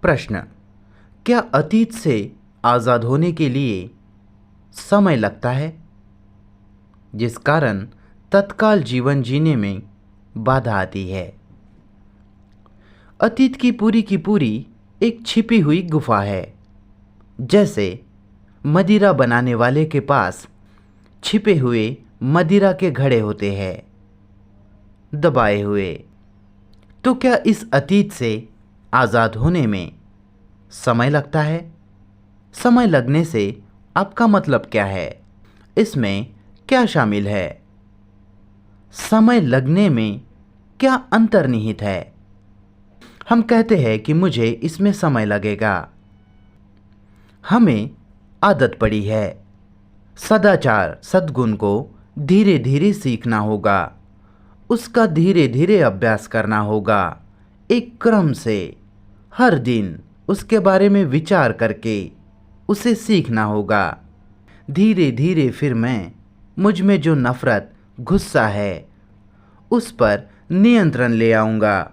प्रश्न। क्या अतीत से आज़ाद होने के लिए समय लगता है, जिस कारण तत्काल जीवन जीने में बाधा आती है? अतीत की पूरी एक छिपी हुई गुफा है। जैसे मदिरा बनाने वाले के पास छिपे हुए मदिरा के घड़े होते हैं, दबाए हुए। तो क्या इस अतीत से आज़ाद होने में समय लगता है? समय लगने से आपका मतलब क्या है? इसमें क्या शामिल है? समय लगने में क्या अंतर्निहित है? हम कहते हैं कि मुझे इसमें समय लगेगा। हमें आदत पड़ी है। सदाचार सद्गुण को धीरे धीरे सीखना होगा, उसका धीरे धीरे अभ्यास करना होगा, एक क्रम से हर दिन उसके बारे में विचार करके उसे सीखना होगा। धीरे धीरे फिर मैं मुझ में जो नफ़रत, गुस्सा है, उस पर नियंत्रण ले आऊँगा।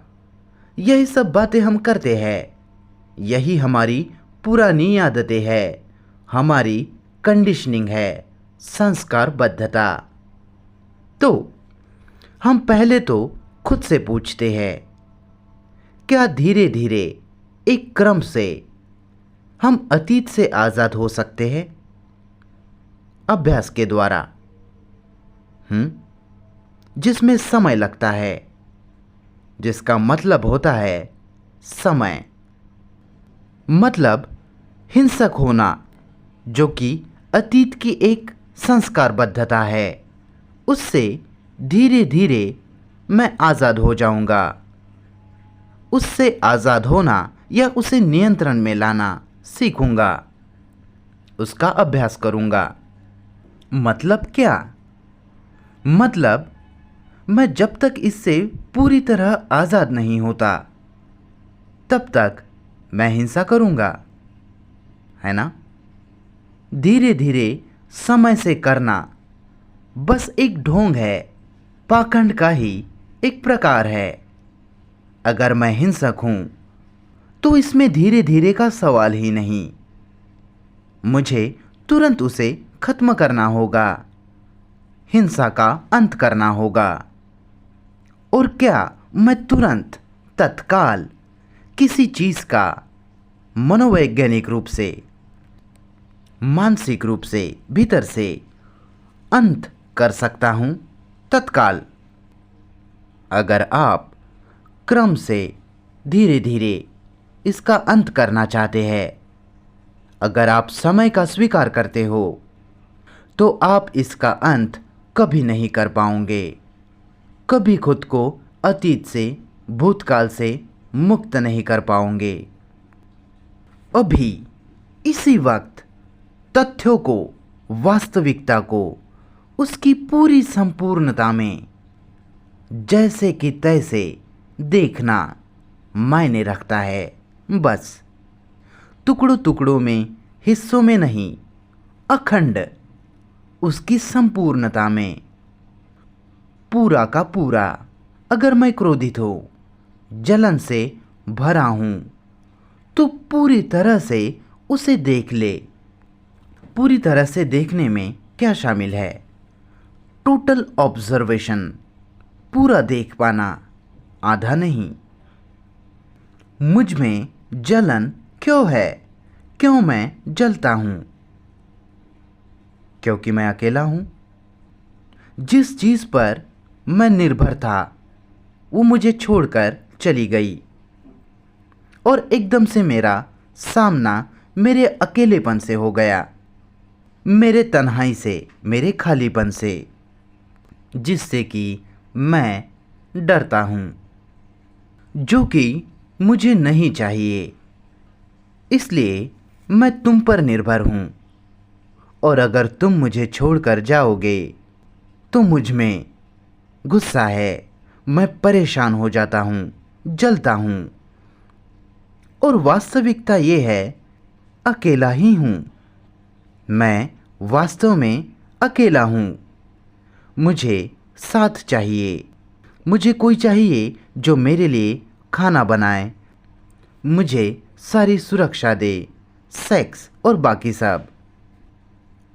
यही सब बातें हम करते हैं। यही हमारी पुरानी आदतें हैं, हमारी कंडीशनिंग है, संस्कारबद्धता। तो हम पहले तो खुद से पूछते हैं, क्या धीरे धीरे एक क्रम से हम अतीत से आज़ाद हो सकते हैं? अभ्यास के द्वारा, जिसमें समय लगता है, जिसका मतलब होता है समय। मतलब हिंसक होना, जो कि अतीत की एक संस्कारबद्धता है, उससे धीरे धीरे मैं आज़ाद हो जाऊंगा। उससे आज़ाद होना या उसे नियंत्रण में लाना सीखूंगा, उसका अभ्यास करूंगा। मतलब क्या? मतलब मैं जब तक इससे पूरी तरह आज़ाद नहीं होता, तब तक मैं हिंसा करूंगा, है ना? धीरे धीरे समय से करना बस एक ढोंग है, पाखंड का ही एक प्रकार है। अगर मैं हिंसक हूं तो इसमें धीरे धीरे का सवाल ही नहीं। मुझे तुरंत उसे खत्म करना होगा, हिंसा का अंत करना होगा। और क्या मैं तुरंत, तत्काल किसी चीज का मनोवैज्ञानिक रूप से, मानसिक रूप से, भीतर से अंत कर सकता हूं? तत्काल? अगर आप क्रम से धीरे धीरे इसका अंत करना चाहते हैं, अगर आप समय का स्वीकार करते हो, तो आप इसका अंत कभी नहीं कर पाओगे। कभी खुद को अतीत से, भूतकाल से मुक्त नहीं कर पाओगे। अभी इसी वक्त तथ्यों को, वास्तविकता को उसकी पूरी संपूर्णता में जैसे कि तैसे देखना मायने रखता है। बस टुकड़ों टुकड़ों में, हिस्सों में नहीं, अखंड उसकी संपूर्णता में, पूरा का पूरा। अगर मैं क्रोधित हो, जलन से भरा हूं, तो पूरी तरह से उसे देख ले। पूरी तरह से देखने में क्या शामिल है? टोटल ऑब्जर्वेशन, पूरा देख पाना, आधा नहीं। मुझ में जलन क्यों है? क्यों मैं जलता हूं? क्योंकि मैं अकेला हूं। जिस चीज पर मैं निर्भर था, वो मुझे छोड़कर चली गई, और एकदम से मेरा सामना मेरे अकेलेपन से हो गया, मेरे तन्हाई से, मेरे खालीपन से, जिससे कि मैं डरता हूँ, जो कि मुझे नहीं चाहिए। इसलिए मैं तुम पर निर्भर हूँ, और अगर तुम मुझे छोड़कर जाओगे तो मुझ में गुस्सा है, मैं परेशान हो जाता हूँ, जलता हूँ। और वास्तविकता ये है, अकेला ही हूँ। मैं वास्तव में अकेला हूँ। मुझे साथ चाहिए। मुझे कोई चाहिए जो मेरे लिए खाना बनाए, मुझे सारी सुरक्षा दे, सेक्स और बाकी सब।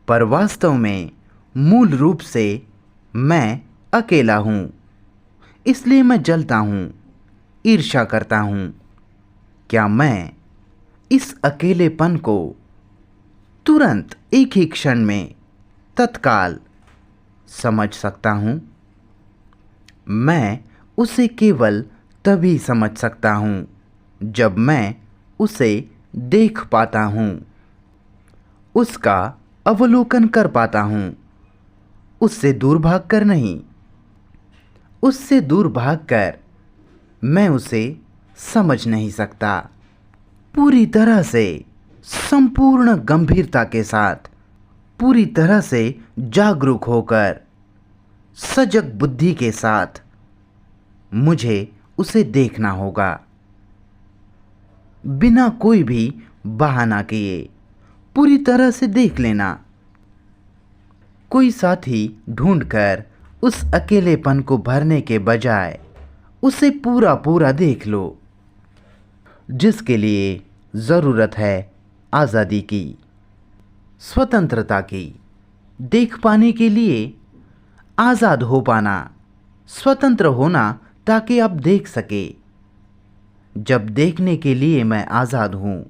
पर वास्तव में मूल रूप से मैं अकेला हूँ, इसलिए मैं जलता हूँ, ईर्ष्या करता हूँ। क्या मैं इस अकेलेपन को तुरंत एक ही क्षण में तत्काल समझ सकता हूँ? मैं उसे केवल तभी समझ सकता हूँ जब मैं उसे देख पाता हूँ, उसका अवलोकन कर पाता हूँ, उससे दूर भागकर नहीं। उससे दूर भागकर मैं उसे समझ नहीं सकता। पूरी तरह से, संपूर्ण गंभीरता के साथ, पूरी तरह से जागरूक होकर, सजग बुद्धि के साथ मुझे उसे देखना होगा, बिना कोई भी बहाना किए पूरी तरह से देख लेना। कोई साथी ढूंढकर उस अकेलेपन को भरने के बजाय उसे पूरा पूरा देख लो, जिसके लिए ज़रूरत है आज़ादी की, स्वतंत्रता की। देख पाने के लिए आज़ाद हो पाना, स्वतंत्र होना, ताकि आप देख सके। जब देखने के लिए मैं आज़ाद हूँ,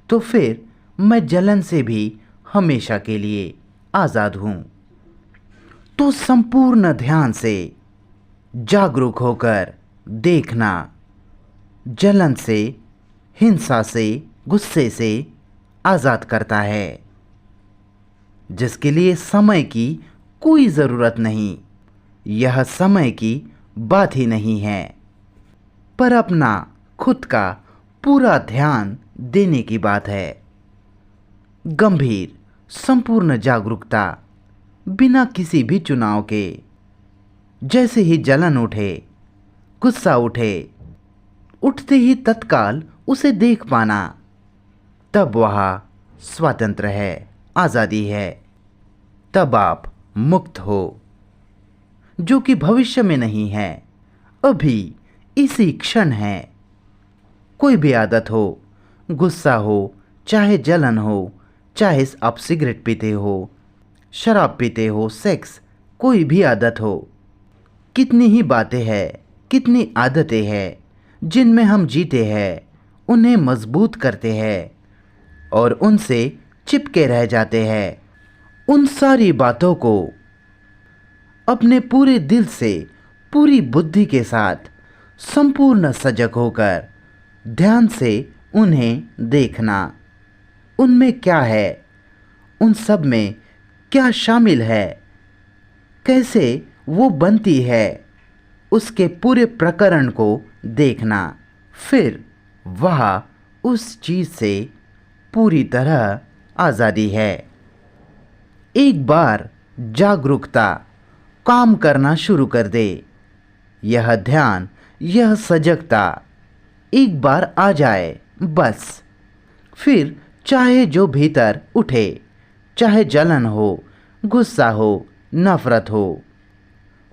तो फिर मैं जलन से भी हमेशा के लिए आज़ाद हूँ। तो संपूर्ण ध्यान से, जागरूक होकर देखना, जलन से, हिंसा से, गुस्से से आज़ाद करता है, जिसके लिए समय की कोई ज़रूरत नहीं। यह समय की बात ही नहीं है, पर अपना खुद का पूरा ध्यान देने की बात है। गंभीर, संपूर्ण जागरूकता, बिना किसी भी चुनाव के। जैसे ही जलन उठे, गुस्सा उठे, उठते ही तत्काल उसे देख पाना, तब वह स्वतंत्र है, आज़ादी है। तब आप मुक्त हो, जो कि भविष्य में नहीं है, अभी इसी क्षण है। कोई भी आदत हो, गुस्सा हो, चाहे जलन हो, चाहे आप सिगरेट पीते हो, शराब पीते हो, सेक्स, कोई भी आदत हो, कितनी ही बातें हैं, कितनी आदतें हैं जिनमें हम जीते हैं, उन्हें मजबूत करते हैं और उनसे चिपके रह जाते हैं। उन सारी बातों को अपने पूरे दिल से, पूरी बुद्धि के साथ, संपूर्ण सजग होकर ध्यान से उन्हें देखना। उनमें क्या है, उन सब में क्या शामिल है, कैसे वो बनती है, उसके पूरे प्रकरण को देखना। फिर वह उस चीज़ से पूरी तरह आज़ादी है। एक बार जागरूकता काम करना शुरू कर दे, यह ध्यान, यह सजगता एक बार आ जाए बस, फिर चाहे जो भीतर उठे, चाहे जलन हो, गुस्सा हो, नफरत हो,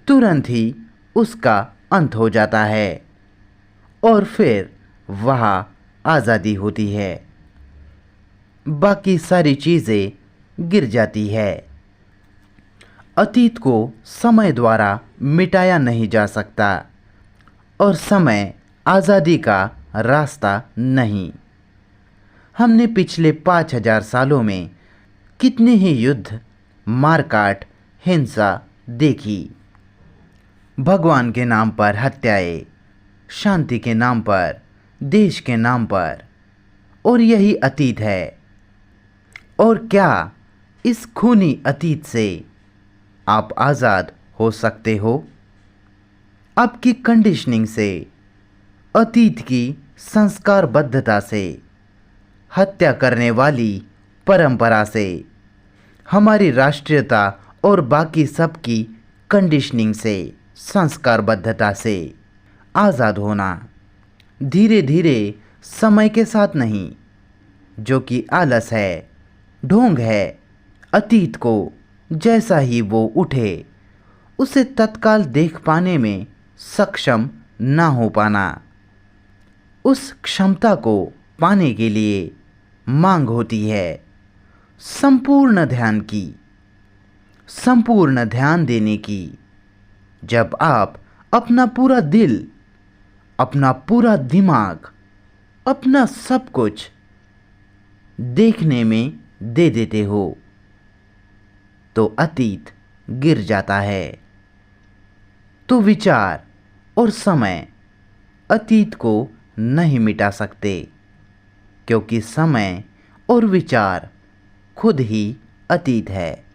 तुरंत ही उसका अंत हो जाता है और फिर वह आज़ादी होती है। बाकी सारी चीज़ें गिर जाती है। अतीत को समय द्वारा मिटाया नहीं जा सकता और समय आज़ादी का रास्ता नहीं। हमने पिछले 5000 सालों में कितने ही युद्ध, मारकाट, हिंसा देखी। भगवान के नाम पर हत्याएं, शांति के नाम पर, देश के नाम पर, और यही अतीत है। और क्या इस खूनी अतीत से आप आज़ाद हो सकते हो? आपकी कंडीशनिंग से, अतीत की संस्कारबद्धता से, हत्या करने वाली परंपरा से, हमारी राष्ट्रीयता और बाकी सब की कंडीशनिंग से, संस्कारबद्धता से आज़ाद होना, धीरे धीरे, समय के साथ नहीं, जो कि आलस है, ढोंग है। अतीत को जैसा ही वो उठे, उसे तत्काल देख पाने में सक्षम ना हो पाना, उस क्षमता को पाने के लिए मांग होती है संपूर्ण ध्यान की, संपूर्ण ध्यान देने की। जब आप अपना पूरा दिल, अपना पूरा दिमाग, अपना सब कुछ देखने में दे देते हो तो अतीत गिर जाता है। तो विचार और समय अतीत को नहीं मिटा सकते, क्योंकि समय और विचार खुद ही अतीत है।